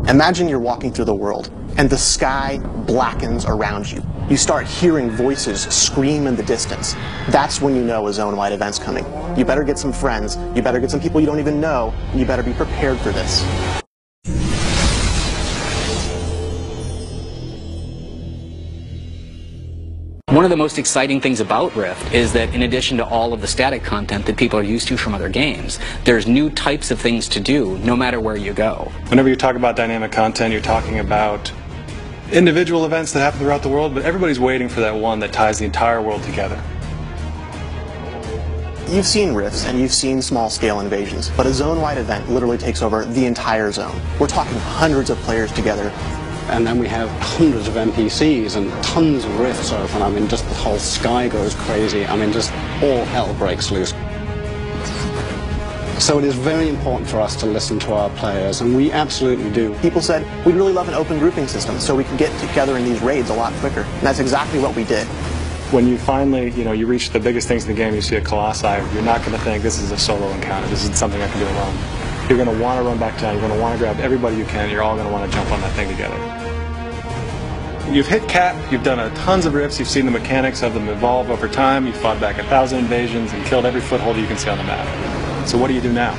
Imagine you're walking through the world, and the sky blackens around you. You start hearing voices scream in the distance. That's when you know a zone-wide event's coming. You better get some friends, you better get some people you don't even know, and you better be prepared for this. One of the most exciting things about Rift is that in addition to all of the static content that people are used to from other games, there's new types of things to do no matter where you go. Whenever you talk about dynamic content, you're talking about individual events that happen throughout the world, but everybody's waiting for that one that ties the entire world together. You've seen rifts and you've seen small-scale invasions, but a zone-wide event literally takes over the entire zone. We're talking hundreds of players together. And then we have hundreds of NPCs and tons of rifts open. I mean, just the whole sky goes crazy. I mean, just all hell breaks loose. So it is very important for us to listen to our players, and we absolutely do. People said, we'd really love an open grouping system so we can get together in these raids a lot quicker. And that's exactly what we did. When you finally, you reach the biggest things in the game, you see a Colossi, you're not going to think this is a solo encounter, this is something I can do alone. You're going to want to run back down, you're going to want to grab everybody you can, you're all going to want to jump on that thing together. You've hit cap, you've done tons of rifts, you've seen the mechanics of them evolve over time, you've fought back 1,000 invasions and killed every foothold you can see on the map. So what do you do now?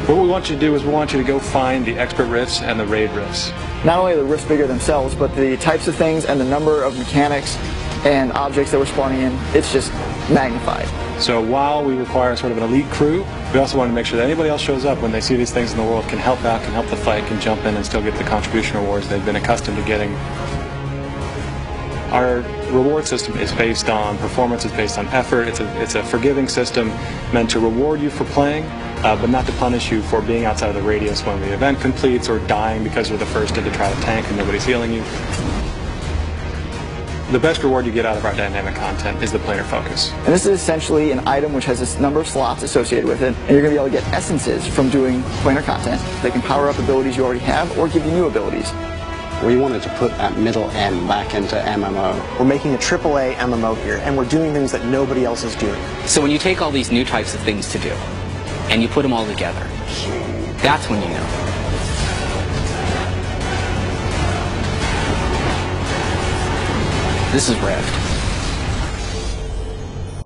What we want you to do is we want you to go find the expert rifts and the raid rifts. Not only are the rifts bigger themselves, but the types of things and the number of mechanics and objects that we're spawning in, it's just magnified. So while we require sort of an elite crew, we also want to make sure that anybody else shows up when they see these things in the world, can help out, can help the fight, can jump in and still get the contribution rewards they've been accustomed to getting. Our reward system is based on performance, it's based on effort, it's a forgiving system meant to reward you for playing, but not to punish you for being outside of the radius when the event completes or dying because you're the first to try to tank and nobody's healing you. The best reward you get out of our dynamic content is the player focus. And this is essentially an item which has this number of slots associated with it, and you're going to be able to get essences from doing planar content. They can power up abilities you already have or give you new abilities. We wanted to put that middle M back into MMO. We're making a AAA MMO here, and we're doing things that nobody else is doing. So when you take all these new types of things to do, and you put them all together, that's when you know. This is Rift.